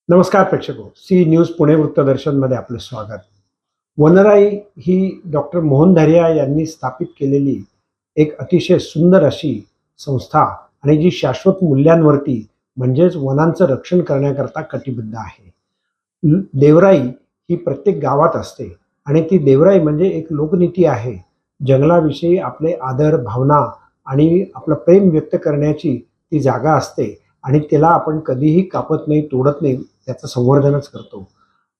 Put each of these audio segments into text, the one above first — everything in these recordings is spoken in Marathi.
नमस्कार प्रेक्षको, सी न्यूज पुणे वृत्तदर्शनमध्ये आपलं स्वागत. वनराई ही डॉक्टर मोहन धारिया यांनी स्थापित केलेली एक अतिशय सुंदर अशी संस्था आणि जी शाश्वत मूल्यांवरती म्हणजेच वनांचं रक्षण करण्याकरता कटिबद्ध आहे. देवराई ही प्रत्येक गावात असते आणि ती देवराई म्हणजे एक लोकनीती आहे. जंगलाविषयी आपले आदर, भावना आणि आपलं प्रेम व्यक्त करण्याची ती जागा असते आणि तिला आपण कधीही कापत नाही, तोडत नाही, त्याचं संवर्धनच करतो.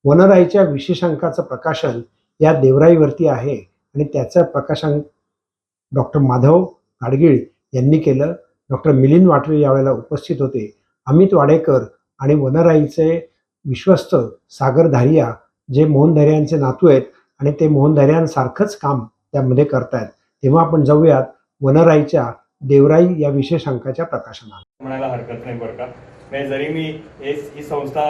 वनराईच्या विशेषांकाचं प्रकाशन या देवराईवरती आहे आणि त्याचं प्रकाशनांक डॉक्टर माधव गाडगीळ यांनी केलं. डॉक्टर मिलिंद वाटवे यावेळेला उपस्थित होते. अमित वाडेकर आणि वनराईचे विश्वस्त सागर धारिया जे मोहन धारियांचे नातू आहेत आणि ते मोहन धारियांसारखंच काम त्यामध्ये करतायत. तेव्हा आपण जाऊयात वनराईच्या देवराई या विशेषांकाच्या प्रकाशनाला. म्हणायला हरकत नाही बरं का. म्हणजे जरी मी ही संस्था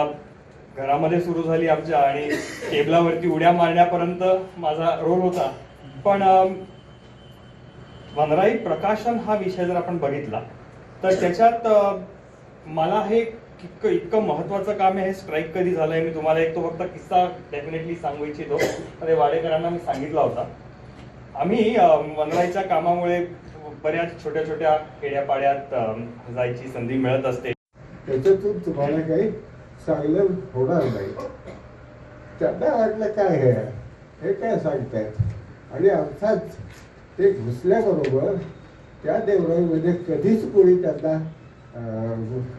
घरामध्ये सुरू झाली आमच्या आणि टेबलावरती उड्या मारण्यापर्यंत माझा रोल होता, पण वनराई प्रकाशन हा विषय जर आपण बघितला तर त्याच्यात मला हे इतकं महत्त्वाचं काम आहे. हे स्ट्राईक कधी झालंय मी तुम्हाला एक तो फक्त किस्सा डेफिनेटली सांगू इच्छितो. ते वाडेकरांना मी सांगितला होता. आम्ही वनराईच्या कामामुळे बऱ्याच छोट्या छोट्या खेड्यापाड्यात जायची संधी मिळत असते. त्याच्यातून तुम्हाला काही चांगलं होणार नाही. त्यांना वाटलं काय हे काय सांगतायत आणि अर्थात ते घुसल्याबरोबर त्या देवराईमध्ये कधीच कोणी त्यांना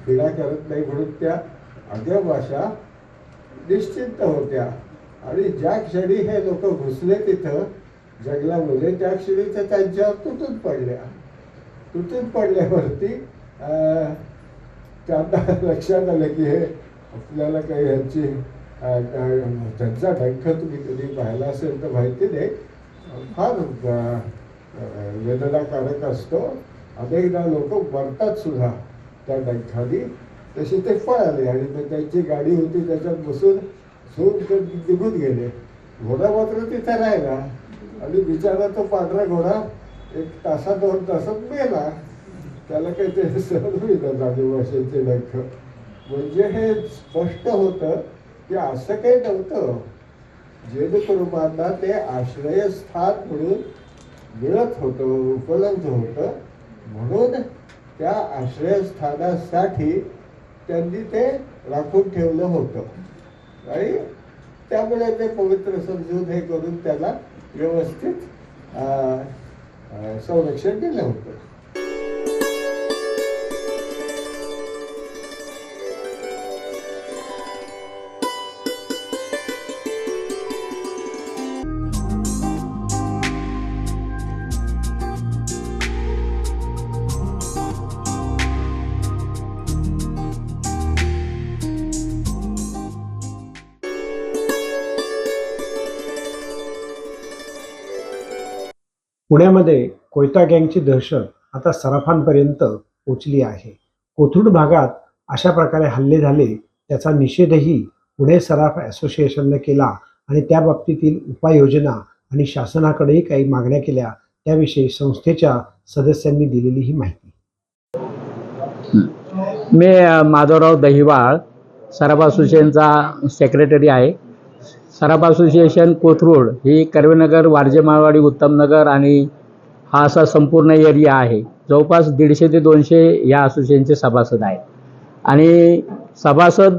पीडा करत नाही म्हणून त्या अज्ञा भाषा निश्चिंत होत्या. आणि ज्या क्षणी हे लोक घुसले तिथं जंगलामध्ये त्या क्षणी त्या त्यांच्यावर तुटून पडल्यावरती त्यांना लक्षात आलं की हे आपल्याला काही ह्यांची त्यांचा डंख तुम्ही कधी पाहिला असेल तर माहिती नाही, फार वेदनाकारक असतो. अनेकदा लोक मरतात सुद्धा त्या डंखाने. तसे ते पळाले आणि त्यांची गाडी होती त्याच्यात बसून निघून गेले. घोडा मात्र तिथे राहिला आणि बिचारा तो पांढरा घोडा 1 तासात 2 तासात मेला. त्याला काही ते सहन होईल आदिवासींचे डंख. म्हणजे हे स्पष्ट होतं की असं काही नव्हतं. जेणेकरुमांना ते आश्रयस्थान म्हणून मिळत होतं, उपलब्ध होतं, म्हणून त्या आश्रयस्थानासाठी त्यांनी ते राखून ठेवलं होतं आणि त्यामुळे ते पवित्र समजून हे करून त्याला व्यवस्थित संरक्षण दिलं होतं. पुण्यामध्ये कोयता गँगची दहशत आता सराफांपर्यंत पोचली आहे. कोथरूड भागात अशा प्रकारे हल्ले झाले, त्याचा निषेधही पुणे सराफ असोसिएशनने केला आणि त्या बाबतीतील उपाययोजना आणि शासनाकडेही काही मागण्या केल्या. त्याविषयी संस्थेच्या सदस्यांनी दिलेली ही माहिती. मी माधवराव दहिवाळ, सराफ असोसिएशनचा सेक्रेटरी आहे. सराफ असोसिएशन कोथरूड ही कर्वेनगर, वारजे माळवाडी, उत्तमनगर आणि हा असा संपूर्ण एरिया आहे. जवळपास 150 ते 200 या असोसिएशनचे सभासद आहेत आणि सभासद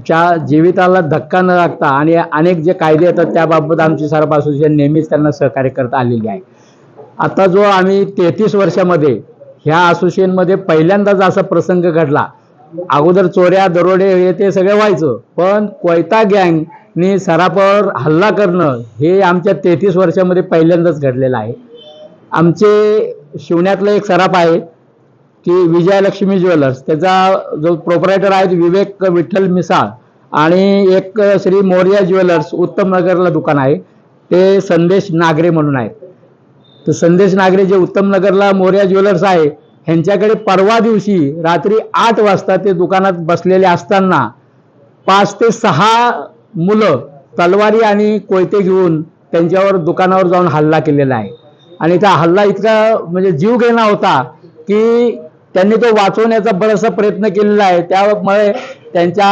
च्या जीविताला धक्का न लागता आणि अनेक जे कायदे येतात त्याबाबत आमची सराफ असोसिएशन नेहमीच त्यांना सहकार्य करत आलेली आहे. आता जो आम्ही 33 वर्षामध्ये ह्या असोसिएशनमध्ये पहिल्यांदाच असा प्रसंग घडला. अगोदर चोऱ्या, दरोडे हे ते सगळं व्हायचं, पण कोयता गँगनी सराफावर हल्ला करणं हे आमच्या 33 वर्षामध्ये पहिल्यांदाच घडलेलं आहे. आमचे शिवण्यातलं एक सराफ आहे की विजयलक्ष्मी ज्वेलर्स, त्याचा जो प्रोप्रायटर आहे विवेक विठ्ठल मिसाळ आणि एक श्री मोर्या ज्वेलर्स उत्तमनगरला दुकान आहे ते संदेश नागरे म्हणून आहेत. तर संदेश नागरे जे उत्तमनगरला मोर्या ज्वेलर्स आहे ह्यांच्याकडे परवा दिवशी रात्री 8 वाजता ते दुकानात बसलेले असताना 5 ते 6 मुलं तलवारी आणि कोयते घेऊन त्यांच्यावर दुकानावर जाऊन हल्ला केलेला आहे. आणि त्या हल्ला इतका म्हणजे जीवघेणा होता की त्यांनी तो वाचवण्याचा बराचसा प्रयत्न केलेला आहे. त्यामुळे त्यांच्या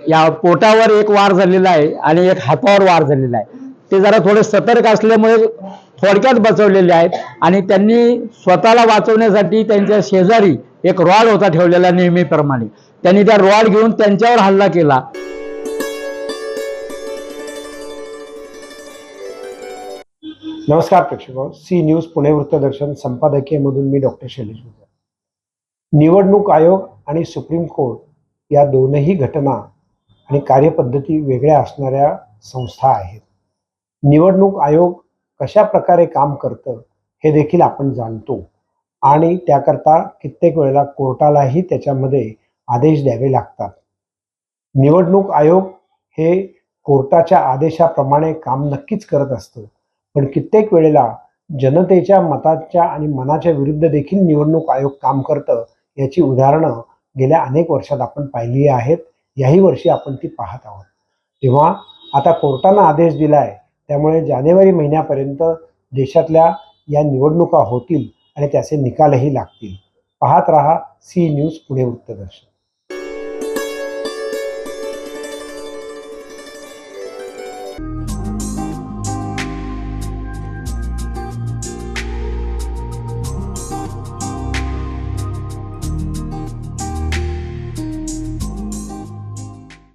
या पोटावर एक वार झालेला आहे आणि एक हातावर वार झालेला आहे. ते जरा थोडे सतर्क असल्यामुळे थोडक्यात बचवलेले आहेत आणि त्यांनी स्वतःला वाचवण्यासाठी त्यांच्या शेजारी एक रॉड होता ठेवलेला नेहमीप्रमाणे. त्यांनी त्या रॉड घेऊन त्यांच्यावर हल्ला केला. नमस्कार प्रेक्षक, सी न्यूज पुणे वृत्तदर्शन संपादकीयमधून मी डॉक्टर शैलेश गुजर. निवडणूक आयोग आणि सुप्रीम कोर्ट या दोनही घटना आणि कार्यपद्धती वेगळ्या असणाऱ्या संस्था आहेत. निवडणूक आयोग कशा प्रकारे काम करतं हे देखील आपण जाणतो आणि त्याकरता कित्येक वेळेला कोर्टालाही त्याच्यामध्ये आदेश द्यावे लागतात. निवडणूक आयोग हे कोर्टाच्या आदेशाप्रमाणे काम नक्कीच करत असतं, पण कित्येक वेळेला जनतेच्या मताच्या आणि मनाच्या विरुद्ध देखील निवडणूक आयोग काम करतं. याची उदाहरणं गेल्या अनेक वर्षात आपण पाहिली आहेत. याही वर्षी आपण ती पाहत आहोत. तेव्हा आता कोर्टानं आदेश दिलाय, त्यामुळे जानेवारी महिन्यापर्यंत देशातल्या या निवडणुका होतील आणि त्याचे निकालही लागतील. पाहत रहा सी न्यूज पुणे वृत्तदर्शन.